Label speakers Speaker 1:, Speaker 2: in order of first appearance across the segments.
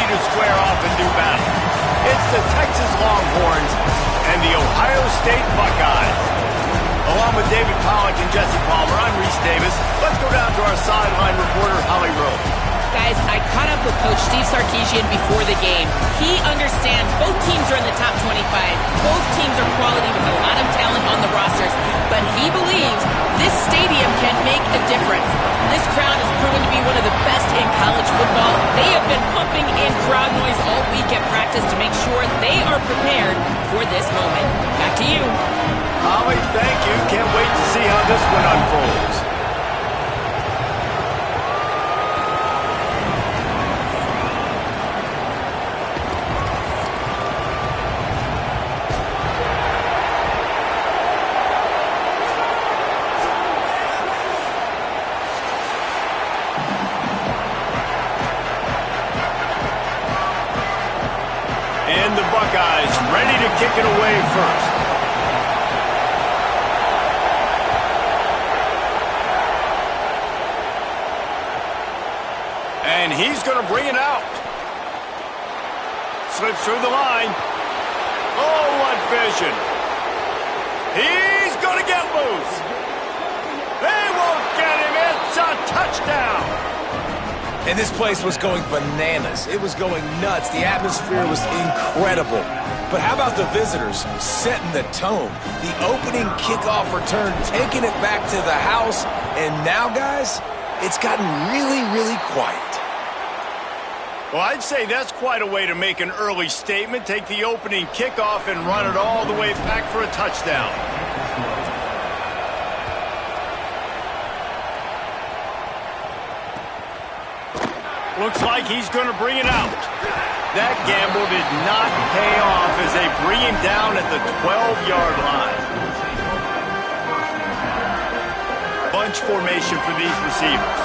Speaker 1: to square off and do battle. It's the Texas Longhorns and the Ohio State Buckeyes. Along with David Pollack and Jesse Palmer, I'm Reese Davis. Let's go down to our sideline reporter, Holly Rowe.
Speaker 2: Guys, I caught up with Coach Steve Sarkisian before the game. He understands both teams are in the top 25. Both teams are quality with a lot of talent on the rosters. But he believes this stadium can make a difference. This crowd has proven to be one of the best in college football. They have been pumping in crowd noise all week at practice to make sure they are prepared for this moment. Back to you.
Speaker 1: Holly, thank you. Can't wait to see how this one unfolds. And the Buckeyes ready to kick it away first. And he's going to bring it out. Slips through the line. Oh, what vision. He's going to get loose. They won't get him. It's a touchdown.
Speaker 3: And this place was going bananas. It was going nuts. The atmosphere was incredible. But how about the visitors setting the tone? The opening kickoff return, taking it back to the house. And now, guys, it's gotten really, really quiet.
Speaker 1: Well, I'd say that's quite a way to make an early statement. Take the opening kickoff and run it all the way back for a touchdown. Looks like he's going to bring it out. That gamble did not pay off as they bring him down at the 12-yard line. Bunch formation for these receivers.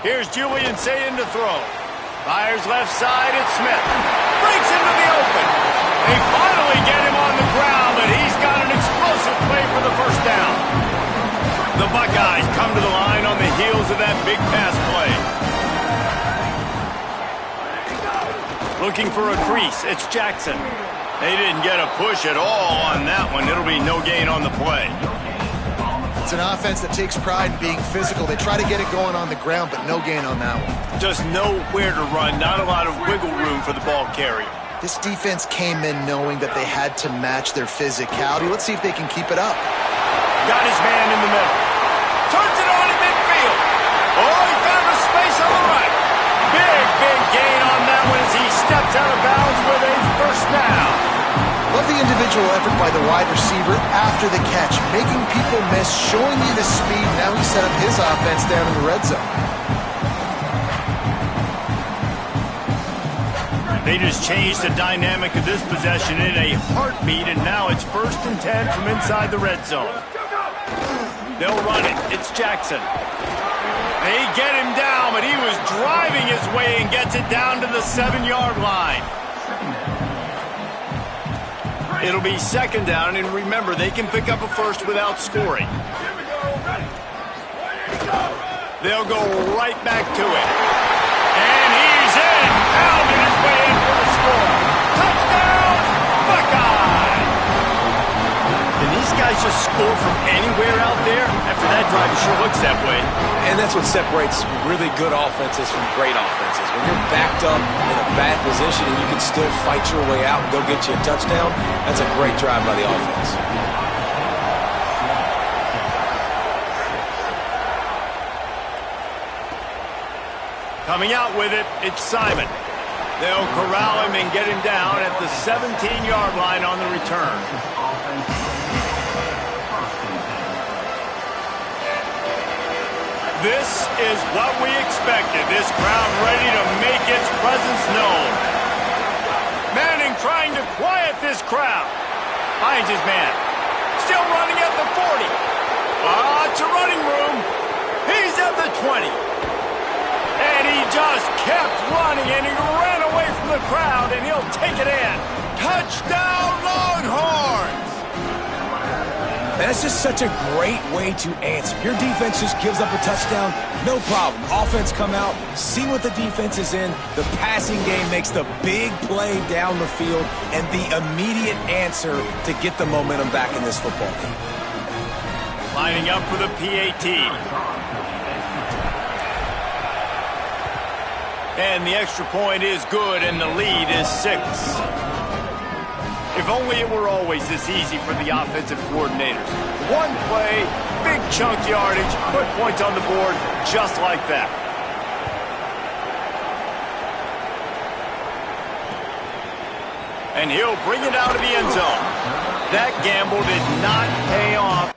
Speaker 1: Here's Julian Sayin to throw. Fires left side, it's Smith. Breaks into the open. They finally get him on the ground, but he's got an explosive play for the first down. The Buckeyes come to the line on the heels of that big pass play. Looking for a crease, it's Jackson. They didn't get a push at all on that one. It'll be no gain on the play.
Speaker 4: It's an offense that takes pride in being physical. They try to get it going on the ground, but no gain on that one.
Speaker 1: Just nowhere to run, not a lot of wiggle room for the ball carrier.
Speaker 4: This defense came in knowing that they had to match their physicality. Let's see if they can keep it up.
Speaker 1: Got his man in the middle. Turns it on in midfield. Oh, he found a space on the right. Big gain on that one as he steps out of bounds with a first down.
Speaker 4: Love the individual effort by the wide receiver after the catch, making people miss, showing you the speed. Now he set up his offense down in the red zone.
Speaker 1: They just changed the dynamic of this possession in a heartbeat, and now it's 1st and 10 from inside the red zone. They'll run it. It's Jackson. They get him down, but he was driving his way and gets it down to the 7-yard line. It'll be 2nd down, and remember, they can pick up a first without scoring. They'll go right back to it. And he's in, pounding his way in for the score. Touchdown, Buckeye! Can these guys just score from anywhere out there? After that drive, it sure looks that way.
Speaker 3: And that's what separates really good offenses from great offenses. When you're backed up in a bad position and you can still fight your way out and go get you a touchdown, that's a great drive by the offense.
Speaker 1: Coming out with it, it's Simon. They'll corral him and get him down at the 17-yard line on the return. This is what we expected. This crowd ready to make its presence known. Manning trying to quiet this crowd. Finds his man. Still running at the 40. Lots of running room. He's at the 20. And he just kept running, and he ran away from the crowd, and he'll take it in. Touchdown, Longhorns!
Speaker 3: And that's just such a great way to answer. Your defense just gives up a touchdown, no problem. Offense come out, see what the defense is in. The passing game makes the big play down the field and the immediate answer to get the momentum back in this football game.
Speaker 1: Lining up for the PAT. And the extra point is good, and the lead is 6. If only it were always this easy for the offensive coordinators. One play, big chunk yardage, put points on the board just like that. And he'll bring it out of the end zone. That gamble did not pay off.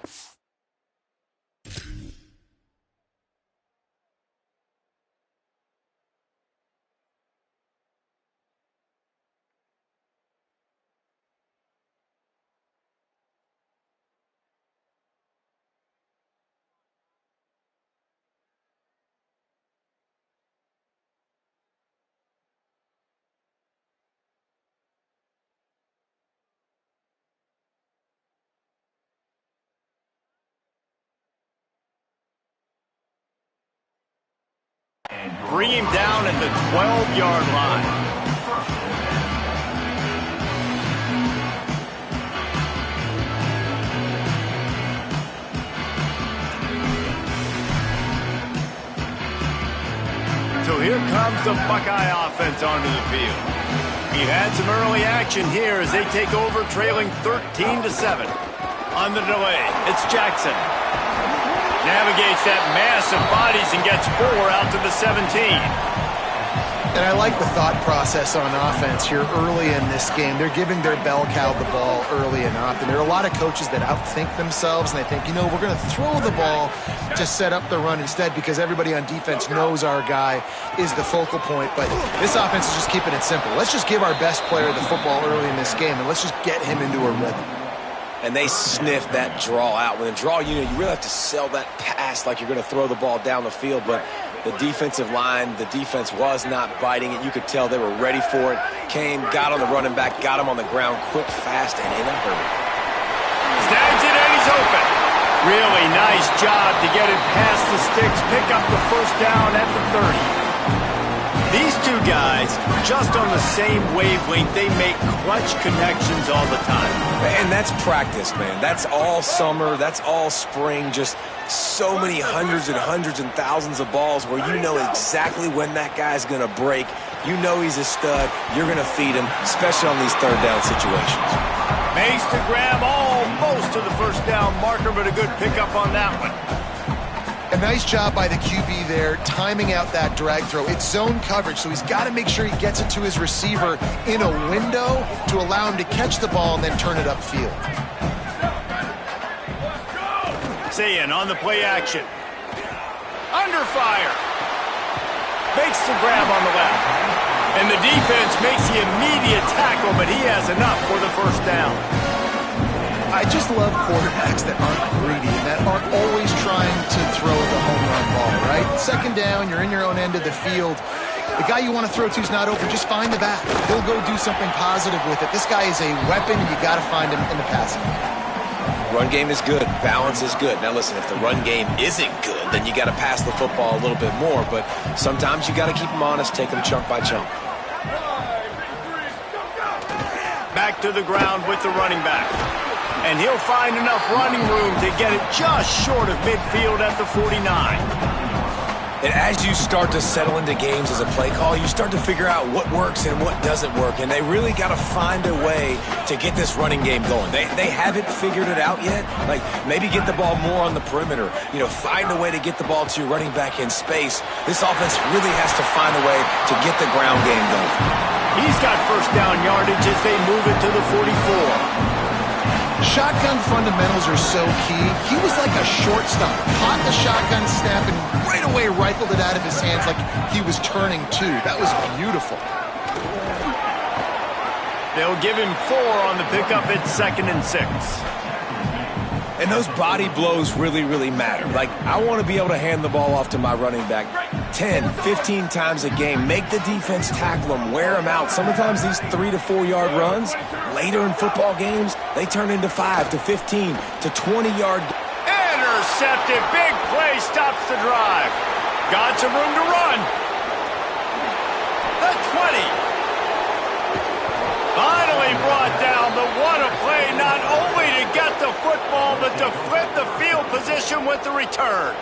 Speaker 1: Bring him down at the 12-yard line. So here comes the Buckeye offense onto the field. He had some early action here as they take over trailing 13-7. On the delay, it's Jackson. Navigates that mass of bodies and gets 4 out to the 17.
Speaker 4: And I like the thought process on offense here early in this game. They're giving their bell cow the ball early and often. There are a lot of coaches that outthink themselves, and they think, you know, we're going to throw the ball to set up the run instead because everybody on defense knows our guy is the focal point. But this offense is just keeping it simple. Let's just give our best player the football early in this game, and let's just get him into a rhythm.
Speaker 3: And they sniff that draw out. When a draw, you really have to sell that pass like you're going to throw the ball down the field. But the defensive line, the defense was not biting it. You could tell they were ready for it. Came, got on the running back, got him on the ground quick, fast, and in a hurry.
Speaker 1: Snags it, and he's open. Really nice job to get it past the sticks, pick up the first down at the 30. These two guys, just on the same wavelength, they make clutch connections all the time.
Speaker 3: And that's practice, man. That's all summer. That's all spring. Just so many hundreds and thousands of balls where you know exactly when that guy's going to break. You know he's a stud. You're going to feed him, especially on these third down situations.
Speaker 1: Makes the grab almost to the first down marker, but a good pickup on that one.
Speaker 4: A nice job by the QB there, timing out that drag throw. It's zone coverage, so he's got to make sure he gets it to his receiver in a window to allow him to catch the ball and then turn it upfield.
Speaker 1: Sayin on the play action. Under fire. Makes the grab on the left. And the defense makes the immediate tackle, but he has enough for the first down.
Speaker 4: I just love quarterbacks that aren't greedy and that aren't always trying to throw the home run ball, right? Second down, you're in your own end of the field. The guy you want to throw to is not open. Just find the back. He'll go do something positive with it. This guy is a weapon, and you got to find him in the passing game.
Speaker 3: Run game is good. Balance is good. Now, listen, if the run game isn't good, then you got to pass the football a little bit more. But sometimes you got to keep them honest, take them chunk by chunk.
Speaker 1: Back to the ground with the running back. And he'll find enough running room to get it just short of midfield at the 49.
Speaker 3: And as you start to settle into games as a play call, you start to figure out what works and what doesn't work. And they really got to find a way to get this running game going. They haven't figured it out yet. Like, maybe get the ball more on the perimeter. You know, find a way to get the ball to your running back in space. This offense really has to find a way to get the ground game going.
Speaker 1: He's got first down yardage as they move it to the 44.
Speaker 4: Shotgun fundamentals are so key. He was like a shortstop. Caught the shotgun snap and right away rifled it out of his hands like he was turning two. That was beautiful.
Speaker 1: They'll give him 4 on the pickup at 2nd and 6.
Speaker 3: And those body blows really, really matter. Like, I want to be able to hand the ball off to my running back 10, 15 times a game. Make the defense tackle them, wear them out. Sometimes these 3 to 4 yard runs later in football games, They turn into 5 to 15 to 20-yard.
Speaker 1: Intercepted. Big play stops the drive. Got some room to run. The 20. Finally brought down, but what a play, not only to get the football, but to flip the field position with the return.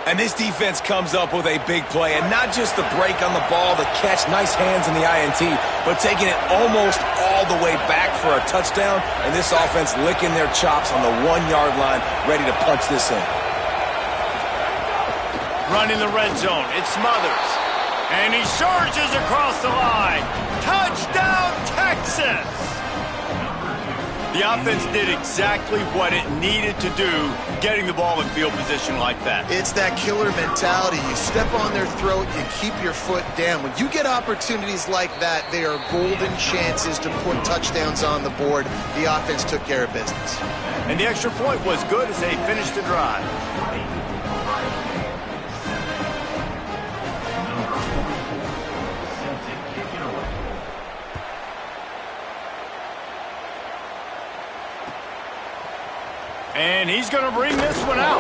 Speaker 3: And this defense comes up with a big play, and not just the break on the ball, the catch, nice hands in the INT, but taking it almost all the way back for a touchdown, and this offense licking their chops on the 1-yard line, ready to punch this in.
Speaker 1: Running the red zone, it's Smothers. And he surges across the line. Touchdown, Texas! The offense did exactly what it needed to do, getting the ball in field position like that.
Speaker 4: It's that killer mentality. You step on their throat, you keep your foot down. When you get opportunities like that, they are golden chances to put touchdowns on the board. The offense took care of business.
Speaker 1: And the extra point was good as they finished the drive. And he's going to bring this one out.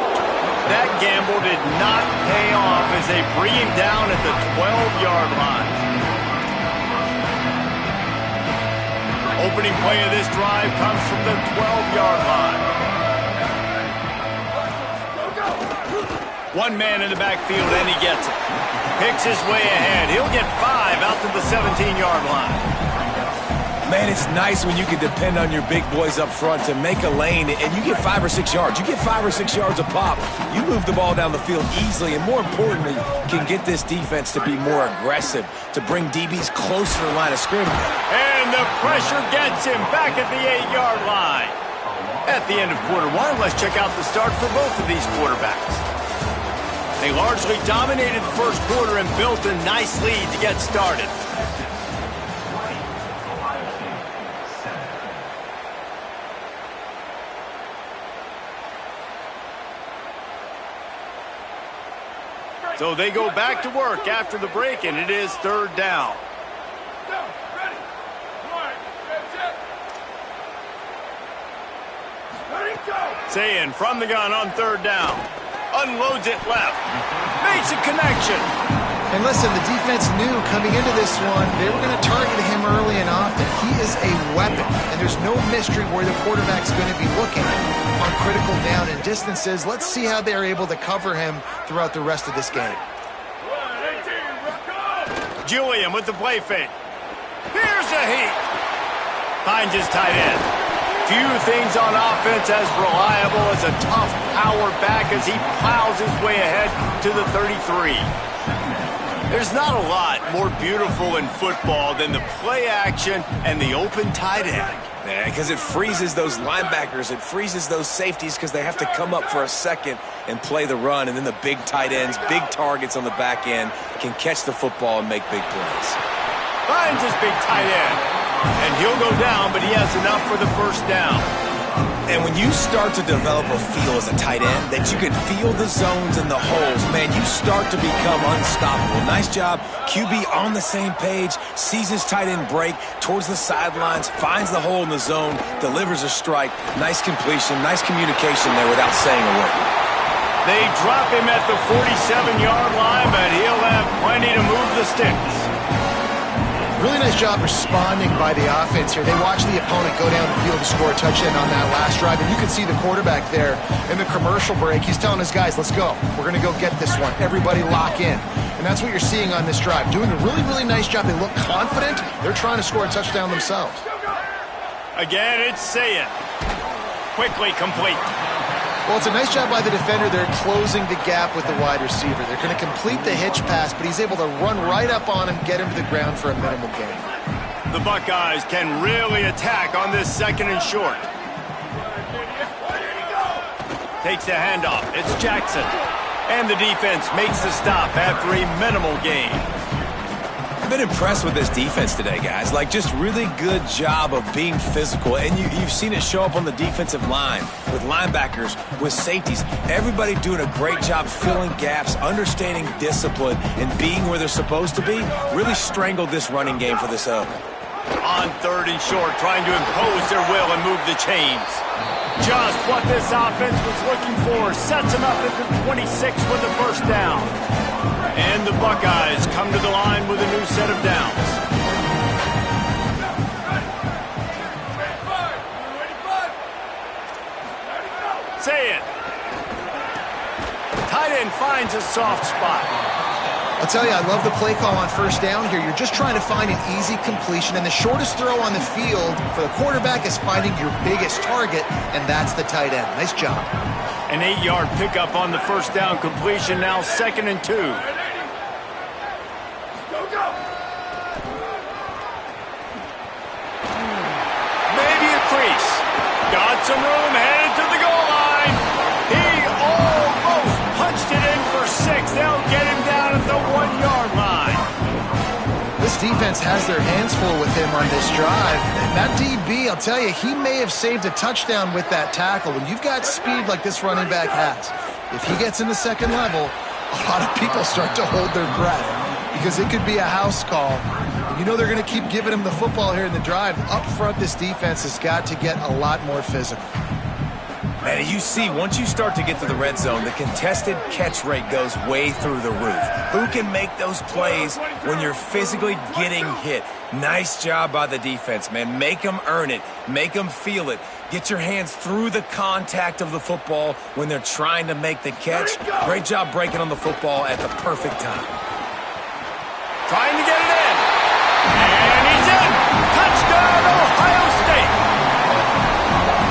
Speaker 1: That gamble did not pay off as they bring him down at the 12-yard line. Opening play of this drive comes from the 12-yard line. One man in the backfield, and he gets it. Picks his way ahead. He'll get 5 out to the 17-yard line.
Speaker 3: Man, it's nice when you can depend on your big boys up front to make a lane, and you get 5 or 6 yards. You get 5 or 6 yards a pop. You move the ball down the field easily, and more importantly, can get this defense to be more aggressive, to bring DBs closer to the line of scrimmage.
Speaker 1: And the pressure gets him back at the 8-yard line. At the end of quarter one, let's check out the start for both of these quarterbacks. They largely dominated the first quarter and built a nice lead to get started. So they go back to work after the break, and it is 3rd down. Sayin from the gun on 3rd down. Unloads it left. Makes a connection.
Speaker 4: And listen, the defense knew coming into this one, they were going to target him early and often. He is a weapon, and there's no mystery where the quarterback's going to be looking on critical down and distances. Let's see how they're able to cover him throughout the rest of this game.
Speaker 1: Julian with the play fake. Here's a heat. Finds his tight end. Few things on offense as reliable as a tough power back as he plows his way ahead to the 33. There's not a lot more beautiful in football than the play action and the open tight end.
Speaker 3: Yeah, because it freezes those linebackers. It freezes those safeties because they have to come up for a second and play the run. And then the big tight ends, big targets on the back end can catch the football and make big plays.
Speaker 1: Finds his big tight end. And he'll go down, but he has enough for the 1st down.
Speaker 3: And when you start to develop a feel as a tight end that you can feel the zones and the holes, man, you start to become unstoppable. Nice job. QB on the same page, sees his tight end break towards the sidelines, finds the hole in the zone, delivers a strike. Nice completion, nice communication there without saying a word.
Speaker 1: They drop him at the 47-yard line, but he'll have plenty to move the sticks.
Speaker 4: Really nice job responding by the offense here. They watch the opponent go down the field to score a touchdown on that last drive, and you can see the quarterback there in the commercial break. He's telling his guys, let's go. We're going to go get this one. Everybody lock in. And that's what you're seeing on this drive. Doing a really, really nice job. They look confident. They're trying to score a touchdown themselves.
Speaker 1: Again, it's Sayin. Quickly complete.
Speaker 4: Well, it's a nice job by the defender. They're closing the gap with the wide receiver. They're going to complete the hitch pass, but he's able to run right up on him, get him to the ground for a minimal gain.
Speaker 1: The Buckeyes can really attack on this 2nd and short. Takes the handoff. It's Jackson. And the defense makes the stop after a minimal gain.
Speaker 3: I've been impressed with this defense today, guys. Like, just really good job of being physical. And you've seen it show up on the defensive line with linebackers, with safeties. Everybody doing a great job filling gaps, understanding discipline, and being where they're supposed to be. Really strangled this running game for this
Speaker 1: On 3rd and short, trying to impose their will and move the chains. Just what this offense was looking for. Sets them up at the 26 with the first down. And the Buckeyes come to the line with a new set of downs. Say it. Tight end finds a soft spot.
Speaker 4: I'll tell you, I love the play call on first down here. You're just trying to find an easy completion, and the shortest throw on the field for the quarterback is finding your biggest target, and that's the tight end. Nice job.
Speaker 1: An 8-yard pickup on the first down completion, now 2nd and 2. Maybe a crease. Got some room, headed to the goal line. He almost punched it in for 6. They'll get him down at the 1-yard line.
Speaker 4: This defense has their hands full with him on this drive. And that DB, I'll tell you, he may have saved a touchdown with that tackle. When you've got speed like this running back has, if he gets in the second level, a lot of people start to hold their breath because it could be a house call. You know they're going to keep giving him the football here in the drive. Up front, this defense has got to get a lot more physical.
Speaker 3: Man, you see, once you start to get to the red zone, the contested catch rate goes way through the roof. Who can make those plays when you're physically getting hit? Nice job by the defense, man. Make them earn it. Make them feel it. Get your hands through the contact of the football when they're trying to make the catch. Great job breaking on the football at the perfect time.
Speaker 1: Trying to get it in. And he's in. Touchdown, Ohio State.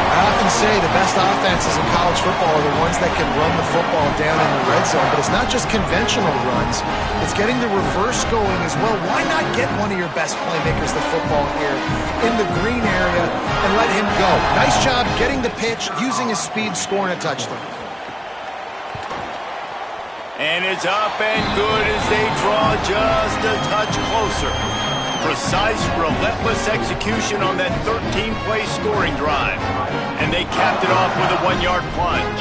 Speaker 4: I often say the best offenses in college football are the ones that can run the football down in the red zone, but it's not just conventional runs. It's getting the reverse going as well. Why not get one of your best playmakers the football here in the green area and let him go? Nice job getting the pitch, using his speed, scoring a touchdown.
Speaker 1: And it's up and good as they draw just a touch closer. Precise, relentless execution on that 13-play scoring drive. And they capped it off with a 1-yard plunge.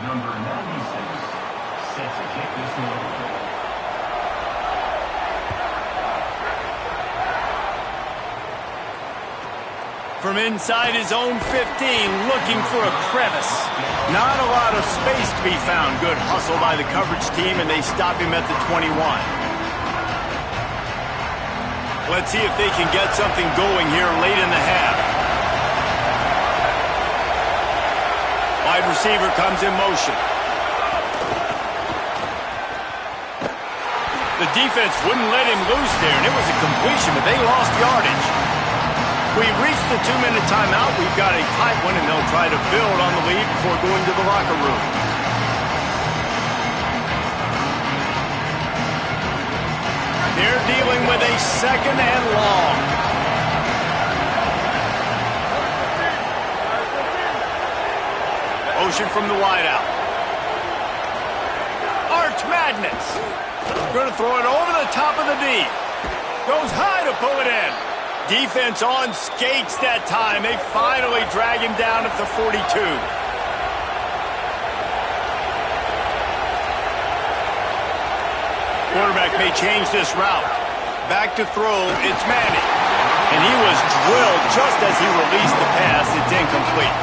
Speaker 5: Number 96, set to kick this one.
Speaker 1: From inside his own 15, looking for a crevice. Not a lot of space to be found. Good hustle by the coverage team, and they stop him at the 21. Let's see if they can get something going here late in the half. Wide receiver comes in motion. The defense wouldn't let him loose there, and it was a completion, but they lost yardage. We've reached the 2-minute timeout. We've got a tight one, and they'll try to build on the lead before going to the locker room. They're dealing with a 2nd and long. Motion from the wideout. Arch Madness. Going to throw it over the top of the D. Goes high to pull it in. Defense on skates that time. They finally drag him down at the 42. Quarterback may change this route. Back to throw, it's Manning. And he was drilled just as he released the pass. It's incomplete.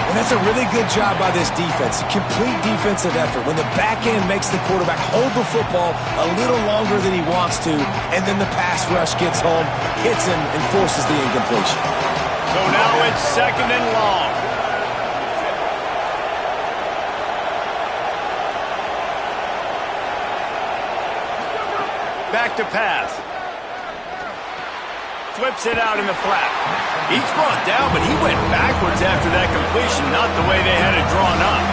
Speaker 3: And that's a really good job by this defense. A complete defensive effort. When the back end makes the quarterback hold the football a little longer than he wants to, and then the pass rush gets home, hits him, and forces the incompletion.
Speaker 1: So now it's 2nd and long. Back to pass. Flips it out in the flat. He's brought down, but he went backwards after that completion, not the way they had it drawn up.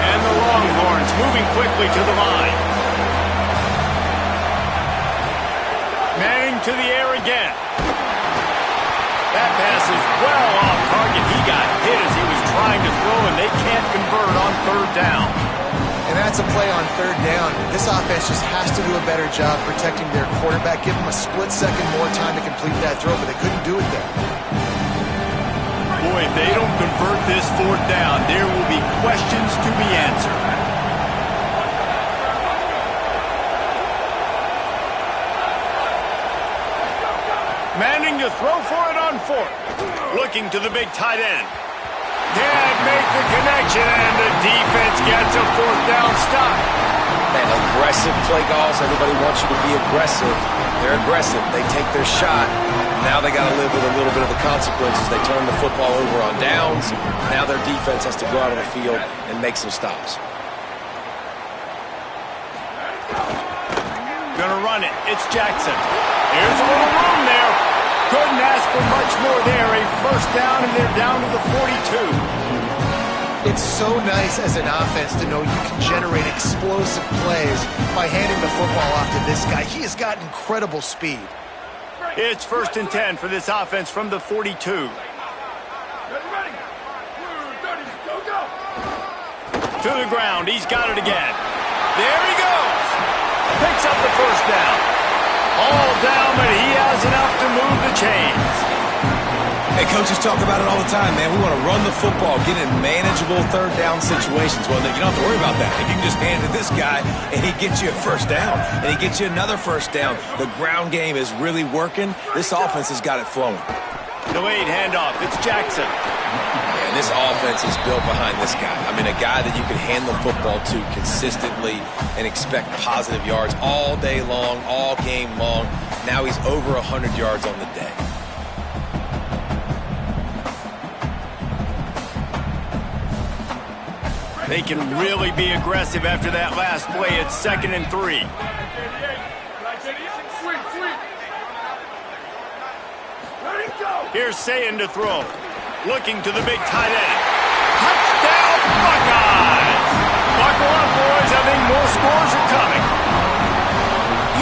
Speaker 1: And the Longhorns moving quickly to the line. Manning to the air again. That pass is well off target. He got hit as he was trying to throw, and they can't convert on 3rd down.
Speaker 4: And that's a play on 3rd down. This offense just has to do a better job protecting their quarterback. Give them a split second more time to complete that throw, but they couldn't do it there.
Speaker 1: Boy, if they don't convert this fourth down, there will be questions to be answered. Manning to throw for it on fourth. Looking to the big tight end. Can't make the connection, and the defense gets a fourth down stop.
Speaker 3: Man, aggressive play calls. Everybody wants you to be aggressive. They're aggressive. They take their shot. Now they got to live with a little bit of the consequences. They turn the football over on downs. Now their defense has to go out on the field and make some stops.
Speaker 1: Gonna run it. It's Jackson. Here's a little room there. Couldn't ask for much more there. A first down, and they're down to the 42.
Speaker 4: It's so nice as an offense to know you can generate explosive plays by handing the football off to this guy. He has got incredible speed.
Speaker 1: It's 1st and 10 for this offense from the 42. To the ground. He's got it again. There he goes. Picks up the first down. All down, but he has enough to move the chains.
Speaker 3: Hey, coaches talk about it all the time, man. We want to run the football, get in manageable third down situations. Well, you don't have to worry about that. If you can just hand it to this guy, and he gets you a first down, and he gets you another first down. The ground game is really working. This offense has got it flowing.
Speaker 1: Delayed handoff. It's Jackson.
Speaker 3: And this offense is built behind this guy. I mean, a guy that you can hand the football to consistently and expect positive yards all day long, all game long. Now he's over 100 yards on the day.
Speaker 1: They can really be aggressive after that last play. It's 2nd and 3. Here's Sayin to throw. Looking to the big tight end. Touchdown, Buckeyes! Buckle up, boys. I think more scores are coming.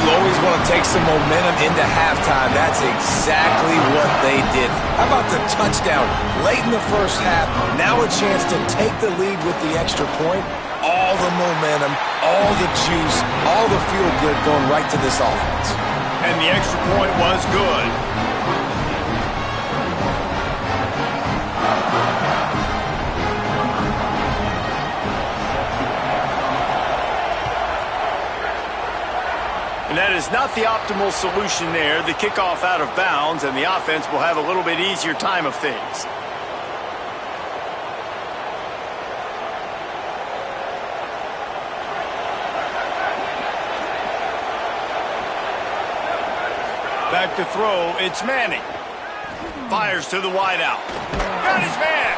Speaker 3: You always want to take some momentum into halftime. That's exactly what they did. How about the touchdown late in the first half? Now a chance to take the lead with the extra point. All the momentum, all the juice, all the feel-good going right to this offense.
Speaker 1: And the extra point was good. And that is not the optimal solution there. The kickoff out of bounds, and the offense will have a little bit easier time of things. Back to throw, it's Manning. Fires to the wideout. Got his man.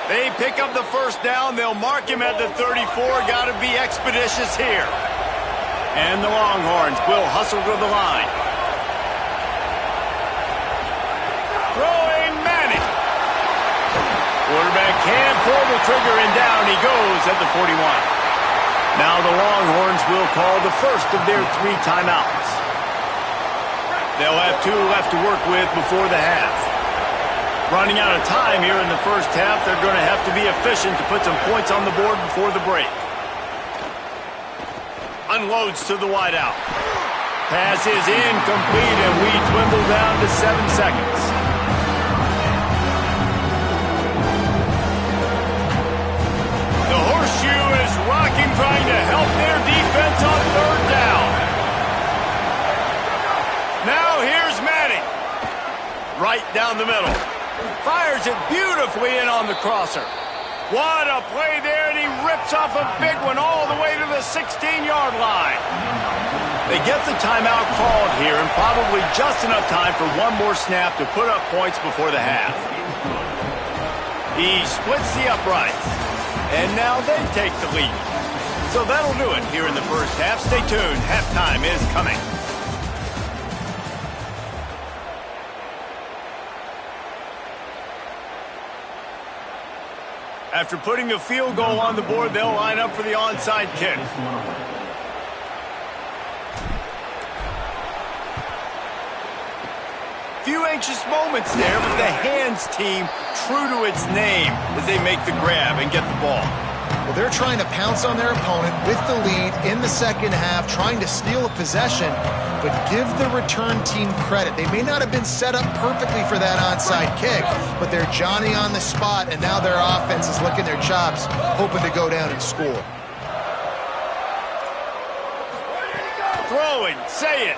Speaker 1: They pick up the first down. They'll mark him at the 34. Got to be expeditious here. And the Longhorns will hustle to the line. Throwing Manning. Quarterback can't pull the trigger, and down he goes at the 41. Now the Longhorns will call the first of their 3 timeouts. They'll have 2 left to work with before the half. Running out of time here in the first half, they're going to have to be efficient to put some points on the board before the break. Unloads to the wideout. Pass is incomplete, and we dwindle down to 7 seconds. The horseshoe is rocking, trying to help their defense on 3rd down. Now here's Manning. Right down the middle. Fires it beautifully in on the crosser. What a play there, and he rips off a big one all the way to the 16-yard line. They get the timeout called here, and probably just enough time for one more snap to put up points before the half. He splits the uprights, and now they take the lead. So that'll do it here in the first half. Stay tuned. Halftime is coming. After putting the field goal on the board, they'll line up for the onside kick. Few anxious moments there, but the hands team true to its name as they make the grab and get the ball.
Speaker 4: Well, they're trying to pounce on their opponent with the lead in the second half, trying to steal a possession, but give the return team credit. They may not have been set up perfectly for that onside kick, but they're Johnny on the spot, and now their offense is licking their chops, hoping to go down and score.
Speaker 1: Throwing, say it.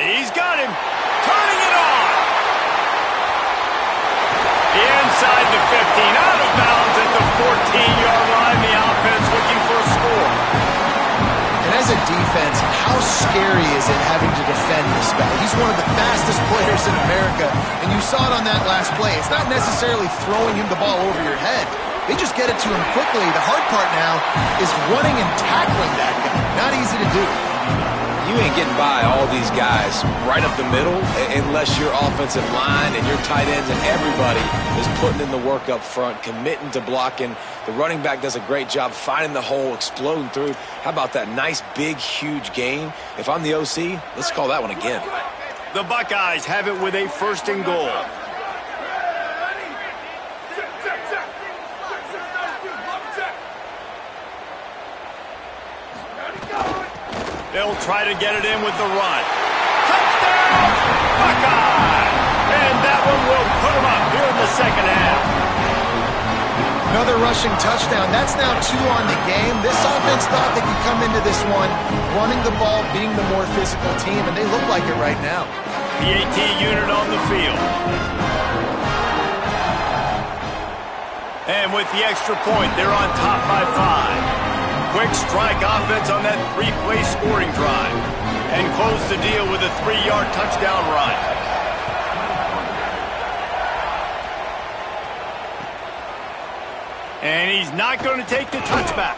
Speaker 1: He's got him. Turning it on. Inside the 15, out of bounds at the 14-yard line. The offense looking for a score.
Speaker 4: And as a defense, how scary is it having to defend this guy? He's one of the fastest players in America, and you saw it on that last play. It's not necessarily throwing him the ball over your head. They just get it to him quickly. The hard part now is running and tackling that guy. Not easy to do.
Speaker 3: You ain't getting by all these guys right up the middle unless your offensive line and your tight ends and everybody is putting in the work up front, committing to blocking. The running back does a great job finding the hole, exploding through. How about that nice, big, huge gain? If I'm the OC, let's call that one again.
Speaker 1: The Buckeyes have it with a 1st and goal. They'll try to get it in with the run. Touchdown, Buckeye! And that one will put them up here in the second half.
Speaker 4: Another rushing touchdown. That's now 2 on the game. This offense thought they could come into this one running the ball, being the more physical team, and they look like it right now.
Speaker 1: The AT unit on the field. And with the extra point, they're on top by 5. Quick strike offense on that 3-play scoring drive. And close the deal with a 3-yard touchdown run. And he's not going to take the touchback.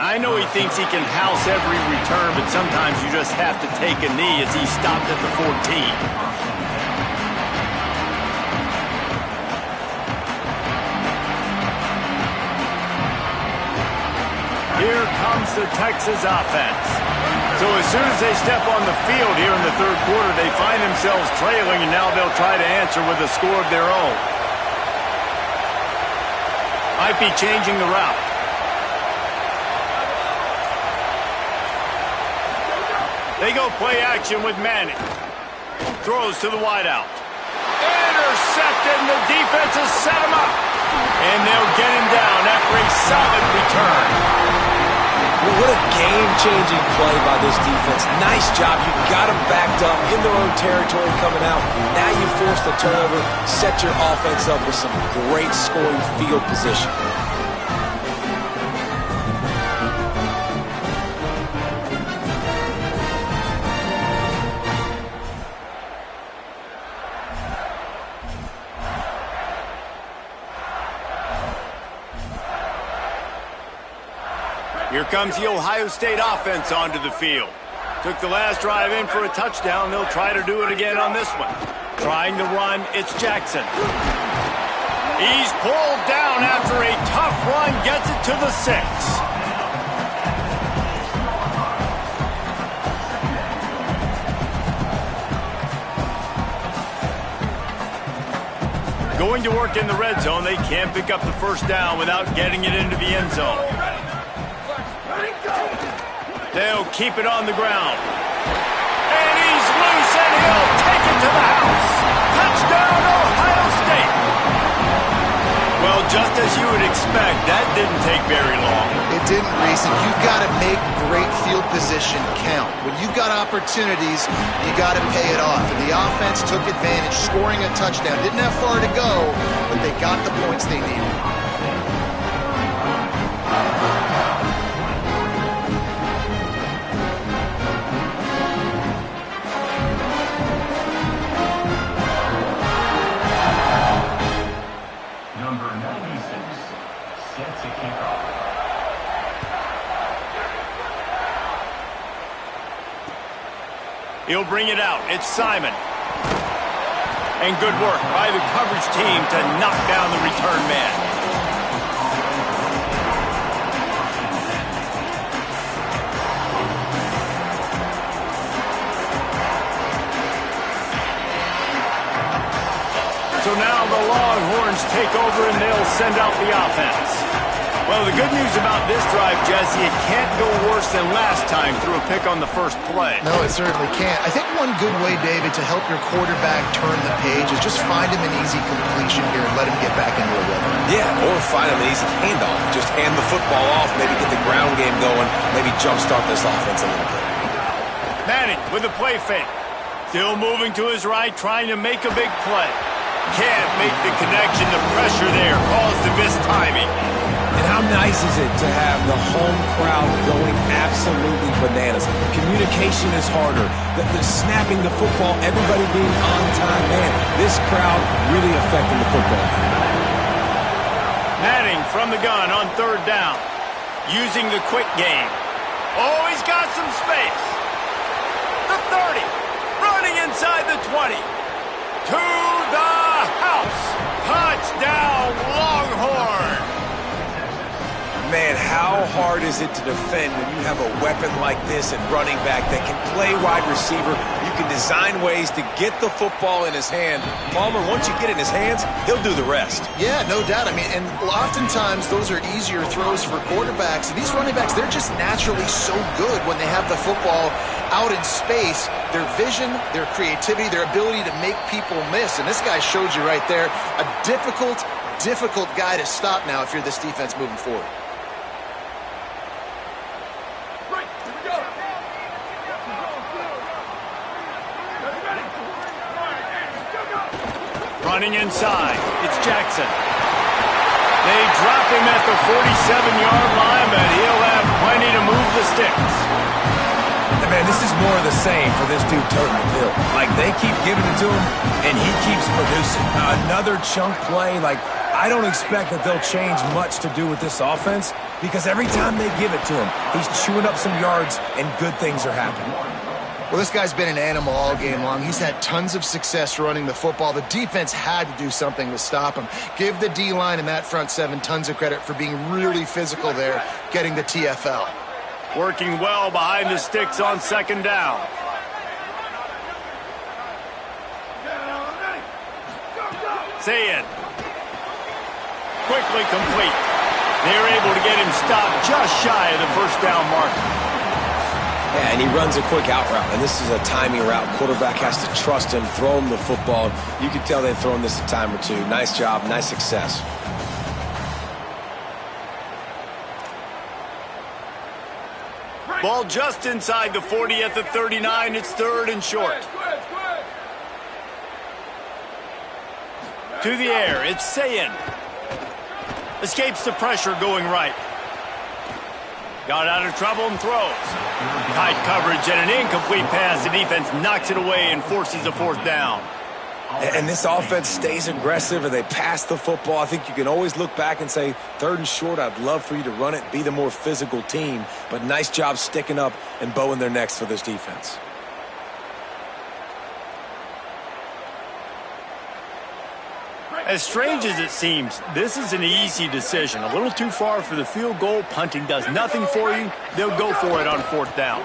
Speaker 1: I know he thinks he can house every return, but sometimes you just have to take a knee as he stopped at the 14. Here comes the Texas offense. So as soon as they step on the field here in the 3rd quarter, they find themselves trailing, and now they'll try to answer with a score of their own. Might be changing the route. They go play action with Manning. Throws to the wideout. Intercepted, and the defense has set him up. And they'll get him down after a solid return.
Speaker 3: Well, what a game-changing play by this defense. Nice job. You got them backed up in their own territory coming out. Now you force the turnover, set your offense up with some great scoring field position.
Speaker 1: Here comes the Ohio State offense onto the field. Took the last drive in for a touchdown. They'll try to do it again on this one. Trying to run, it's Jackson. He's pulled down after a tough run, gets it to the 6. Going to work in the red zone. They can't pick up the 1st down without getting it into the end zone. They'll keep it on the ground. And he's loose, and he'll take it to the house. Touchdown, Ohio State. Well, just as you would expect, that didn't take very long.
Speaker 4: It didn't, Reese, and you've got to make great field position count. When you've got opportunities, you got to pay it off. And the offense took advantage, scoring a touchdown. Didn't have far to go, but they got the points they needed.
Speaker 5: Number 96, set to kick off.
Speaker 1: He'll bring it out. It's Simon. And good work by the coverage team to knock down the return man. So now the Longhorns take over and they'll send out the offense. Well, the good news about this drive, Jesse, it can't go worse than last time through a pick on the first play.
Speaker 4: No, it certainly can't. I think one good way, David, to help your quarterback turn the page is just find him an easy completion here and let him get back into a rhythm.
Speaker 3: Yeah, or find him an easy handoff. Just hand the football off, maybe get the ground game going, maybe jumpstart this offense a little bit.
Speaker 1: Manning with a play fake. Still moving to his right, trying to make a big play. Can't make the connection. The pressure there caused the missed timing.
Speaker 3: And how nice is it to have the home crowd going absolutely bananas? Communication is harder. The snapping the football, everybody being on time. Man, this crowd really affecting the football.
Speaker 1: Manning from the gun on third down. Using the quick game. Oh, he's got some space. The 30. Running inside the 20. To the house. Touchdown, Longhorn.
Speaker 3: Man, how hard is it to defend when you have a weapon like this at running back that can play wide receiver? You can design ways to get the football in his hand. Palmer, once you get it in his hands, he'll do the rest.
Speaker 4: Yeah, no doubt. I mean, and oftentimes those are easier throws for quarterbacks. And these running backs, they're just naturally so good when they have the football out in space. Their vision, their creativity, their ability to make people miss. And this guy showed you right there, a difficult guy to stop now if you're this defense moving forward.
Speaker 1: Running inside, it's Jackson. They drop him at the 47-yard line, but he'll have plenty to move the sticks.
Speaker 3: And man, this is more of the same for this dude toting the bill. Like, they keep giving it to him, and he keeps producing. Another chunk play. Like, I don't expect that they'll change much to do with this offense, because every time they give it to him, he's chewing up some yards, and good things are happening.
Speaker 4: Well, this guy's been an animal all game long. He's had tons of success running the football. The defense had to do something to stop him. Give the D-line and that front seven tons of credit for being really physical there, getting the TFL.
Speaker 1: Working well behind the sticks on second down. Say it. Quickly complete. They're able to get him stopped just shy of the first down marker.
Speaker 3: Yeah, and he runs a quick out route, and this is a timing route. Quarterback has to trust him, throw him the football. You can tell they've thrown this a time or two. Nice job, nice success.
Speaker 1: Ball just inside the 40 at the 39. It's third and short. To the air, it's Sayin. Escapes the pressure going right. Got out of trouble and throws. Tight coverage and an incomplete pass. The defense knocks it away and forces a fourth down.
Speaker 3: And this offense stays aggressive and they pass the football. I think you can always look back and say, third and short, I'd love for you to run it, be the more physical team. But nice job sticking up and bowing their necks for this defense.
Speaker 1: As strange as it seems, this is an easy decision. A little too far for the field goal. Punting does nothing for you. They'll go for it on fourth down.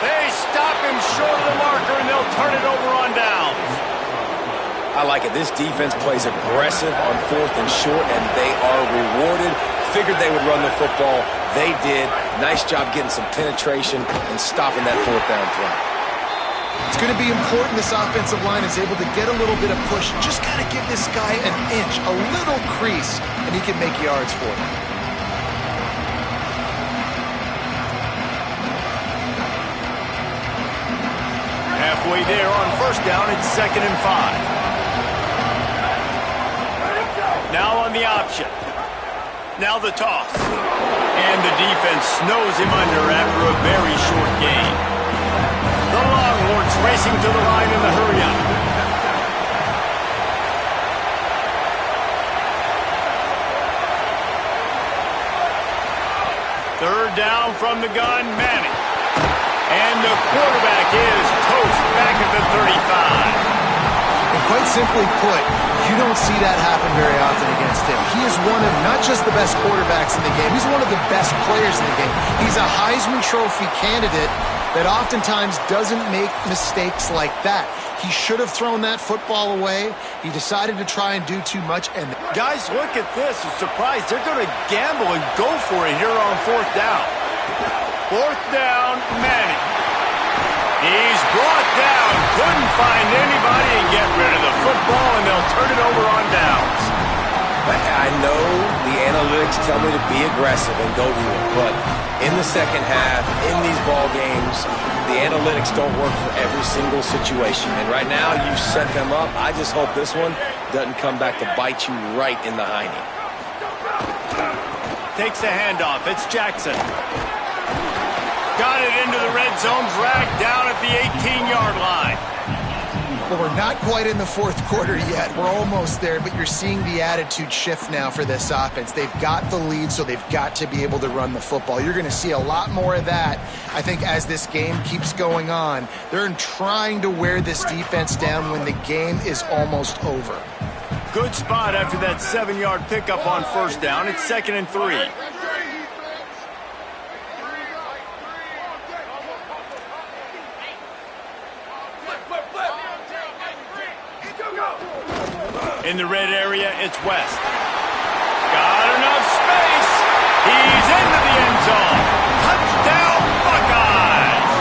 Speaker 1: They stop him short of the marker, and they'll turn it over on downs.
Speaker 3: I like it. This defense plays aggressive on fourth and short, and they are rewarded. Figured they would run the football. They did. Nice job getting some penetration and stopping that fourth down play.
Speaker 4: It's going to be important this offensive line is able to get a little bit of push. Just got to give this guy an inch, a little crease, and he can make yards for him.
Speaker 1: Halfway there on first down, it's 2nd and 5. Now on the option. Now the toss. And the defense snows him under after a very short gain. The Longhorns racing to the line in the hurry-up. Third down from the gun, Manning. And the quarterback is toast back at the 35.
Speaker 4: And quite simply put, you don't see that happen very often against him. He is one of not just the best quarterbacks in the game, he's one of the best players in the game. He's a Heisman Trophy candidate. that oftentimes doesn't make mistakes like that. He should have thrown that football away. He decided to try and do too much. And
Speaker 1: guys, look at this. I'm surprised they're going to gamble and go for it here on 4th down. 4th down, Manning. He's brought down. Couldn't find anybody and get rid of the football, and they'll turn it over on downs.
Speaker 3: I know the analytics tell me to be aggressive and go for it, but in the second half, in these ball games, the analytics don't work for every single situation. And right now, you set them up. I just hope this one doesn't come back to bite you right in the hiney.
Speaker 1: Takes the handoff. It's Jackson. Got it into the red zone, dragged down at the 18-yard line.
Speaker 4: Well, we're not quite in the 4th quarter yet. We're almost there, but you're seeing the attitude shift now for this offense. They've got the lead, so they've got to be able to run the football. You're going to see a lot more of that, I think, as this game keeps going on. They're trying to wear this defense down when the game is almost over.
Speaker 1: Good spot after that 7-yard pickup on 1st down. It's 2nd and 3. In the red area, it's West. Got enough space. He's into the end zone. Touchdown, Buckeyes.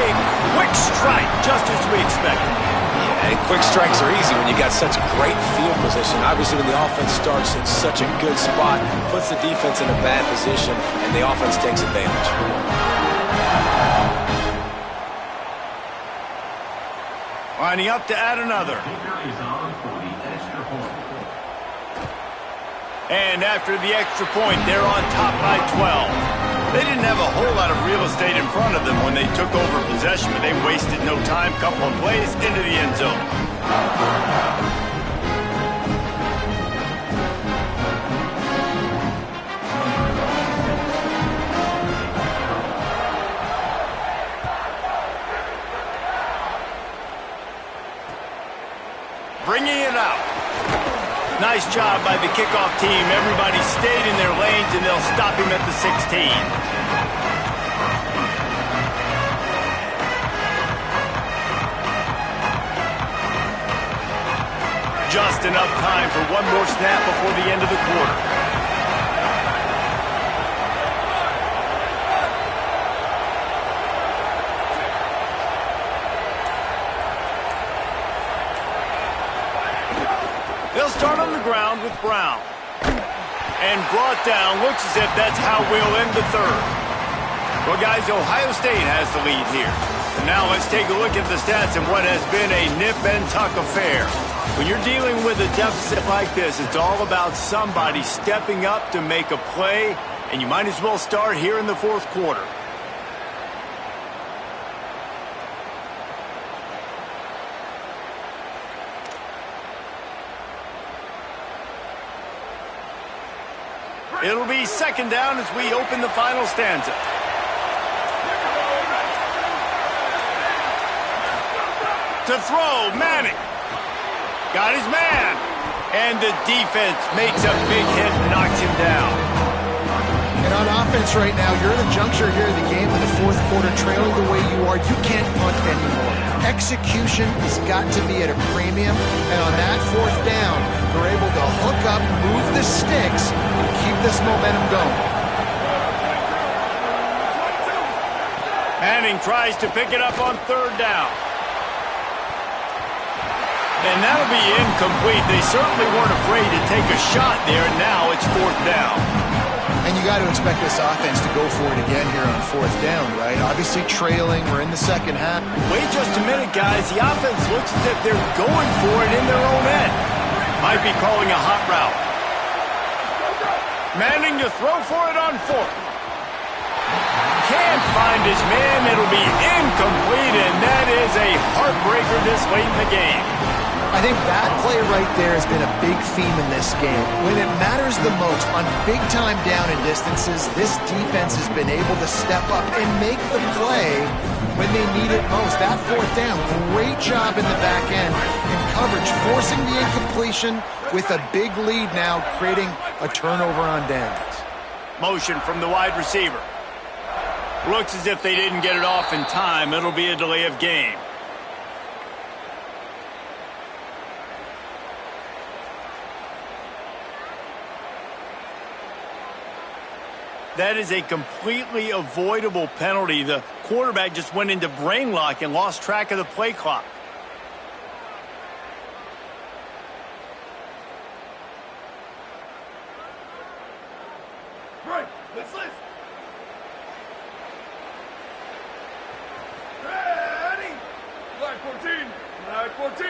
Speaker 1: A quick strike, just as we expected.
Speaker 3: Yeah, and quick strikes are easy when you got such great field position. Obviously, when the offense starts in such a good spot, puts the defense in a bad position, and the offense takes advantage.
Speaker 1: Lining up to add another. And after the extra point, they're on top by 12. They didn't have a whole lot of real estate in front of them when they took over possession, but they wasted no time. Couple of plays into the end zone. Bringing it out. Nice job by the kickoff team. Everybody stayed in their lanes, and they'll stop him at the 16. Just enough time for one more snap before the end of the quarter. They'll start on the ground with Brown. And brought down. Looks as if that's how we'll end the 3rd. Well, guys, Ohio State has the lead here. And now let's take a look at the stats and what has been a nip-and-tuck affair. When you're dealing with a deficit like this, it's all about somebody stepping up to make a play, and you might as well start here in the 4th quarter. It'll be 2nd down as we open the final stanza. To throw, Manning. Got his man. And the defense makes a big hit and knocks him down.
Speaker 4: And on offense right now, you're in the juncture here of the game in the 4th quarter, trailing the way you are. You can't punt anymore. Execution has got to be at a premium. And on that 4th down, they're able to hook up, move the sticks, and keep this momentum going.
Speaker 1: Manning tries to pick it up on 3rd down. And that'll be incomplete. They certainly weren't afraid to take a shot there, and now it's 4th down.
Speaker 4: And you got to expect this offense to go for it again here on 4th down, right? Obviously trailing. We're in the second half.
Speaker 1: Wait just a minute, guys. The offense looks as if they're going for it in their own end. Might be calling a hot route. Manning to throw for it on 4th. Can't find his man. It'll be incomplete, and that is a heartbreaker this late in the game.
Speaker 4: I think that play right there has been a big theme in this game. When it matters the most, on big-time down and distances, this defense has been able to step up and make the play when they need it most. That 4th down, great job in the back end in coverage, forcing the incompletion with a big lead now, creating a turnover on downs.
Speaker 1: Motion from the wide receiver. Looks as if they didn't get it off in time. It'll be a delay of game. That is a completely avoidable penalty. The quarterback just went into brain lock and lost track of the play clock.
Speaker 6: Right, let's list. Ready. Black 14. Black 14.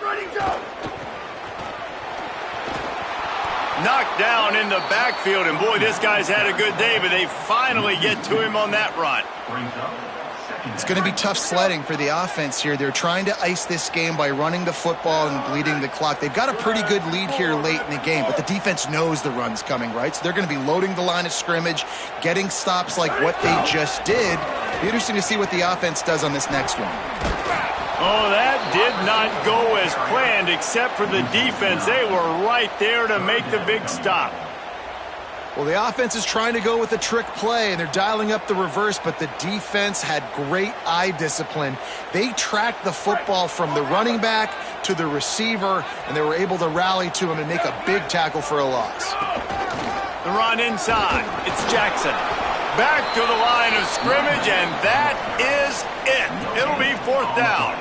Speaker 6: Ready, go.
Speaker 1: Knocked down in the backfield, and boy, this guy's had a good day, but they finally get to him on that run.
Speaker 5: Brings up second.
Speaker 4: It's going to be tough sledding for the offense here. They're trying to ice this game by running the football and bleeding the clock. They've got a pretty good lead here late in the game, but the defense knows the run's coming, right? So they're going to be loading the line of scrimmage, getting stops like what they just did. Be interesting to see what the offense does on this next one.
Speaker 1: Oh, that did not go as planned, except for the defense. They were right there to make the big stop.
Speaker 4: Well, the offense is trying to go with a trick play, and they're dialing up the reverse, but the defense had great eye discipline. They tracked the football from the running back to the receiver, and they were able to rally to him and make a big tackle for a loss.
Speaker 1: The run inside. It's Jackson. Back to the line of scrimmage, and that is it. It'll be 4th down.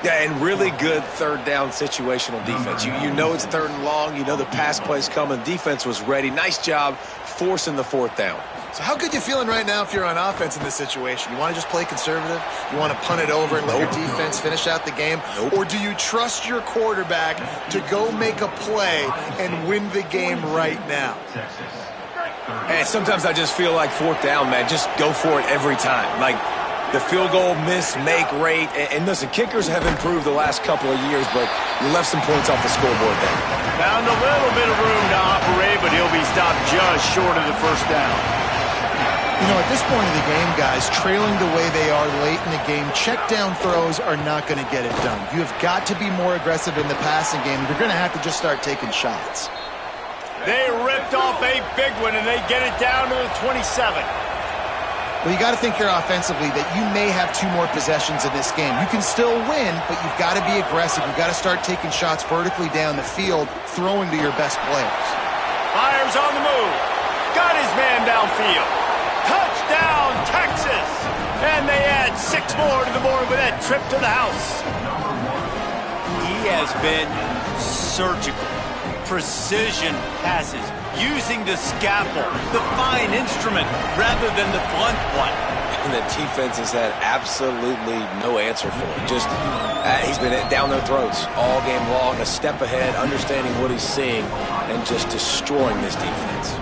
Speaker 3: Yeah, and really good third down situational defense. You know it's 3rd and long. You know the pass play's coming. Defense was ready. Nice job forcing the 4th down.
Speaker 4: So how good you feeling right now if you're on offense in this situation? You want to just play conservative? You want to punt it over and let your defense finish out the game?
Speaker 3: Nope.
Speaker 4: Or do you trust your quarterback to go make a play and win the game right now?
Speaker 5: Texas.
Speaker 3: And sometimes I just feel like 4th down, man. Just go for it every time. Like the field goal miss-make rate. And listen, kickers have improved the last couple of years, but you left some points off the scoreboard there.
Speaker 1: Found a little bit of room to operate, but he'll be stopped just short of the 1st down.
Speaker 4: You know, at this point of the game, guys, trailing the way they are late in the game, check down throws are not going to get it done. You have got to be more aggressive in the passing game. You're going to have to just start taking shots.
Speaker 1: They ripped off a big one, and they get it down to the 27.
Speaker 4: Well, you got to think here offensively that you may have 2 more possessions in this game. You can still win, but you've got to be aggressive. You've got to start taking shots vertically down the field, throwing to your best players.
Speaker 1: Fires on the move. Got his man downfield. Touchdown, Texas! And they add 6 more to the board with that trip to the house. He has been surgical. Precision passes, using the scalpel, the fine instrument, rather than the blunt one.
Speaker 3: And the defense has had absolutely no answer for it. Just, he's been down their throats all game long, a step ahead, understanding what he's seeing, and just destroying this defense.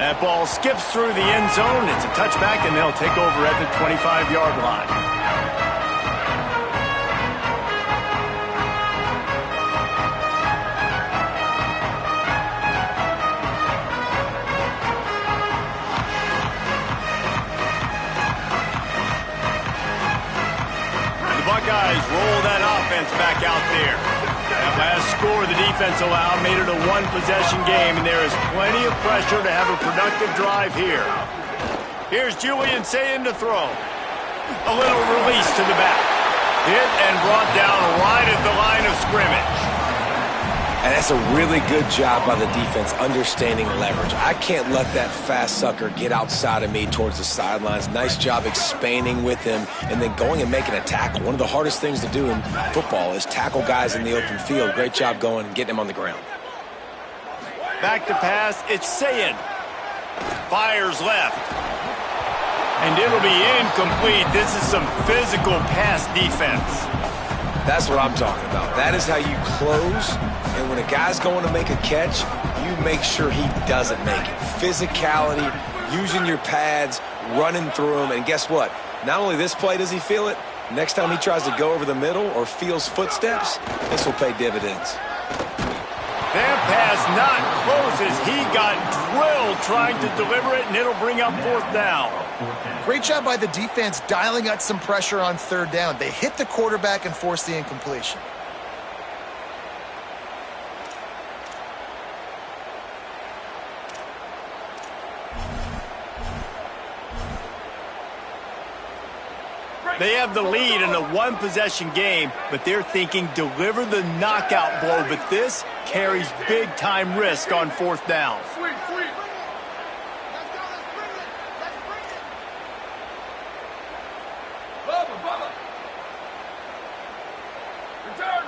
Speaker 1: That ball skips through the end zone. It's a touchback, and they'll take over at the 25-yard line. The Buckeyes roll that offense back out there. That last score the defense allowed made it a 1-possession game, and there is plenty of pressure to have a productive drive here. Here's Julian saying to throw. A little release to the back. Hit and brought down right at the line of scrimmage.
Speaker 3: And that's a really good job by the defense, understanding leverage. I can't let that fast sucker get outside of me towards the sidelines. Nice job expanding with him and then going and making a tackle. One of the hardest things to do in football is tackle guys in the open field. Great job going and getting him on the ground.
Speaker 1: Back to pass, it's Sayin. Fires left. And it'll be incomplete. This is some physical pass defense.
Speaker 3: That's what I'm talking about. That is how you close. And when a guy's going to make a catch, you make sure he doesn't make it. Physicality, using your pads, running through them. And guess what? Not only this play does he feel it, next time he tries to go over the middle or feels footsteps, this will pay dividends.
Speaker 1: They're pass not close as he got drilled trying to deliver it, and it'll bring up fourth down.
Speaker 4: Great job by the defense dialing out some pressure on third down. They hit the quarterback and forced the incompletion.
Speaker 1: They have the lead in a one-possession game, but they're thinking deliver the knockout blow, but this carries big-time risk on fourth down.
Speaker 6: Sweet, sweet. Bubba. Return.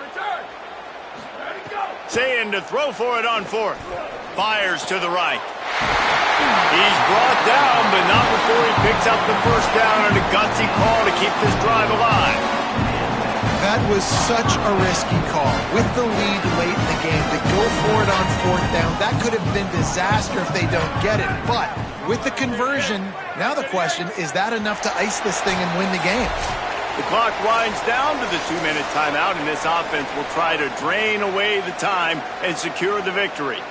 Speaker 6: Ready, go.
Speaker 1: Saying to throw for it on fourth. Fires to the right. He's brought down, but not before he picks up the first down and a gutsy call to keep this drive alive.
Speaker 4: That was such a risky call. With the lead late in the game, to go for it on fourth down, that could have been disaster if they don't get it. But with the conversion, now the question, is that enough to ice this thing and win the game?
Speaker 1: The clock winds down to the 2-minute timeout, and this offense will try to drain away the time and secure the victory.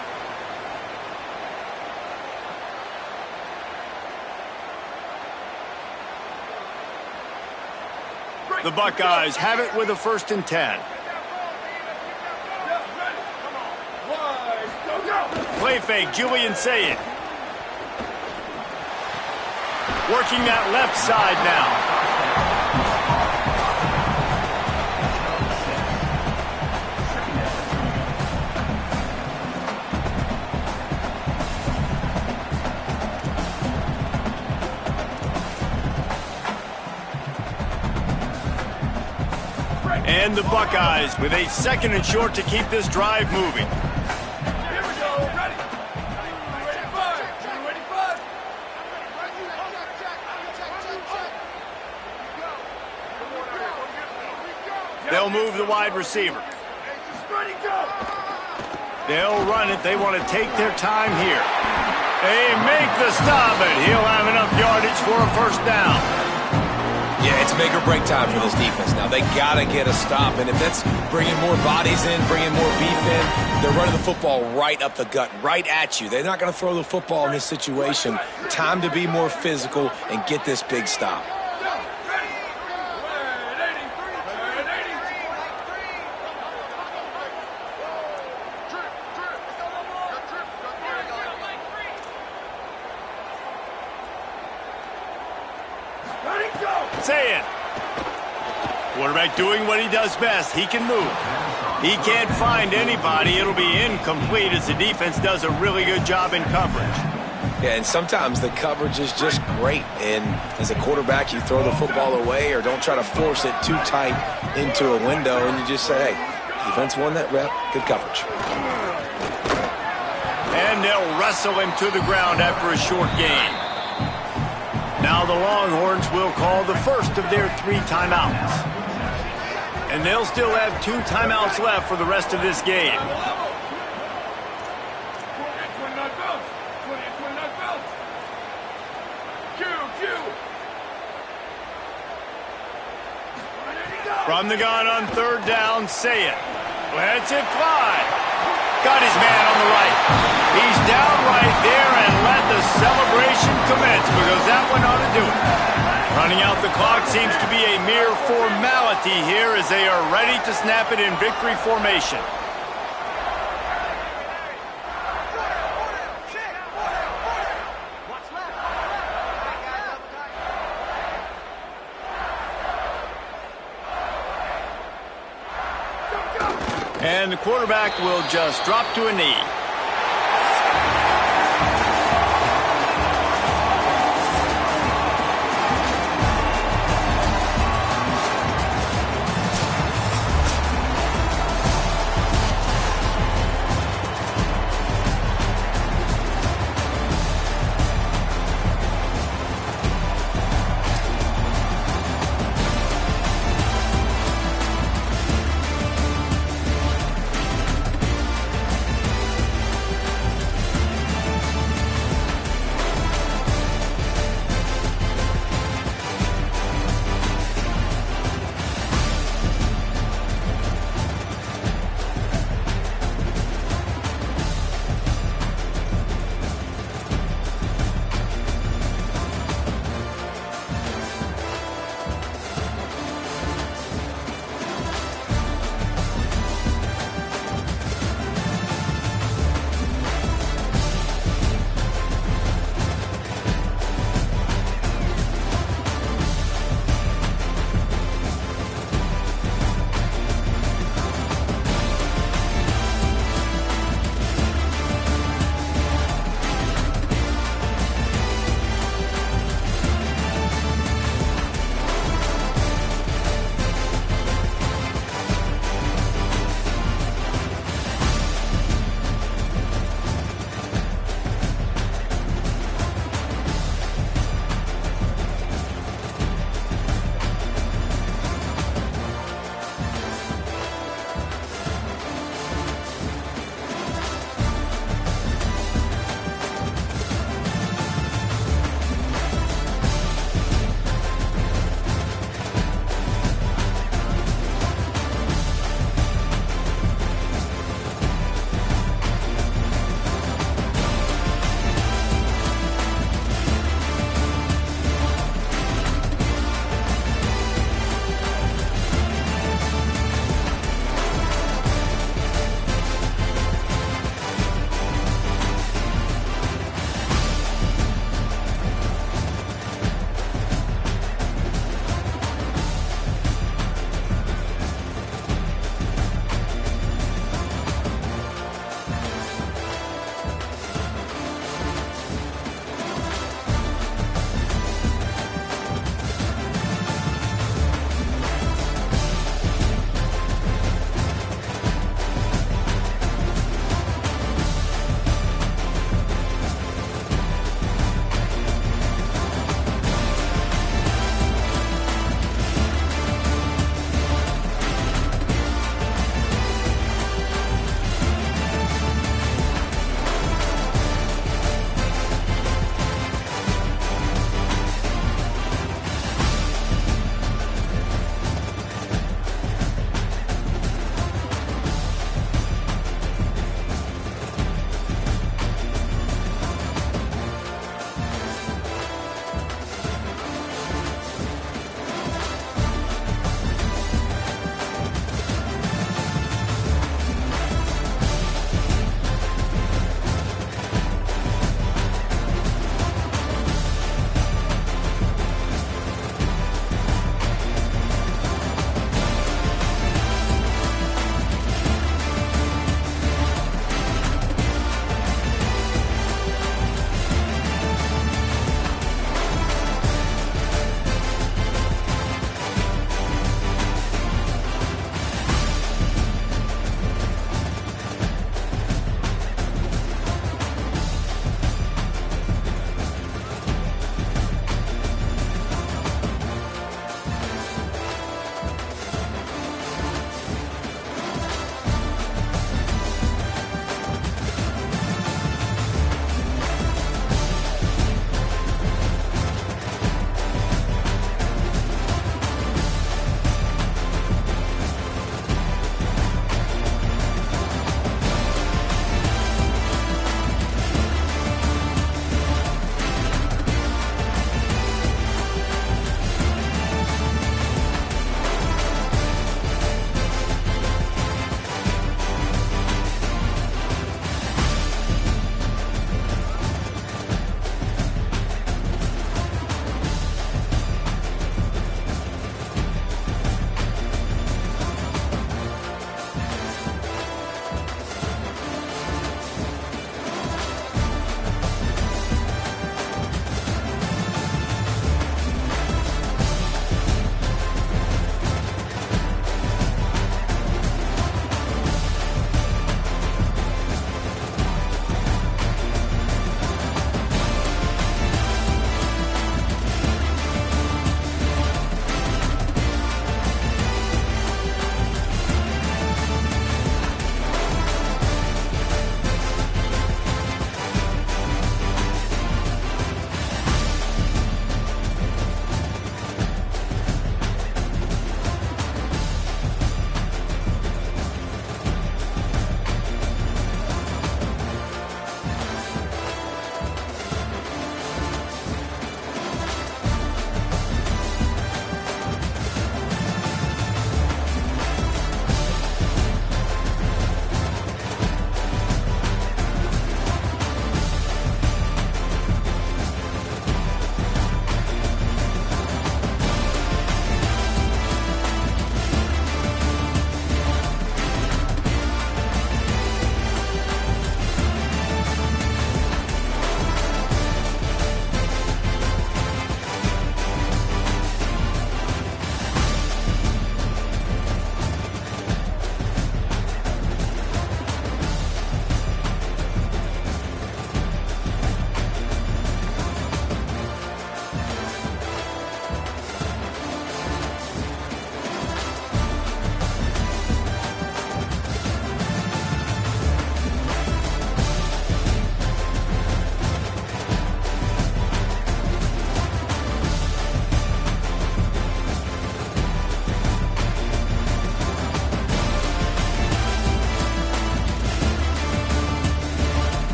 Speaker 1: The Buckeyes have it with a 1st and 10. Play fake, Julian Saying. Working that left side now. And the Buckeyes with a 2nd and short to keep this drive moving.
Speaker 6: Here we go. Ready. Ready, five.
Speaker 1: They'll move the wide receiver.
Speaker 6: Ready, go.
Speaker 1: They'll run it. They want to take their time here. They make the stop, and he'll have enough yardage for a first down.
Speaker 3: Yeah, it's make or break time for this defense now. They got to get a stop, and if that's bringing more bodies in, bringing more beef in, they're running the football right up the gut, right at you. They're not going to throw the football in this situation. Time to be more physical and get this big stop.
Speaker 1: Saying. Quarterback doing what he does best. He can move. He can't find anybody. It'll be incomplete as the defense does a really good job in coverage.
Speaker 3: Yeah, and sometimes the coverage is just great. And as a quarterback, you throw the football away or don't try to force it too tight into a window, and you just say, hey, defense won that rep. Good coverage.
Speaker 1: And they'll wrestle him to the ground after a short gain. Now the Longhorns will call the first of their 3 timeouts. And they'll still have 2 timeouts left for the rest of this game.
Speaker 6: 29 belts. 29 belts. Q.
Speaker 1: From the gun on 3rd down, Say it. Lets it fly. Got his man on the right. He's down right there, and let the celebration commence because that one ought to do it. Running out the clock seems to be a mere formality here as they are ready to snap it in victory formation. And the quarterback will just drop to a knee.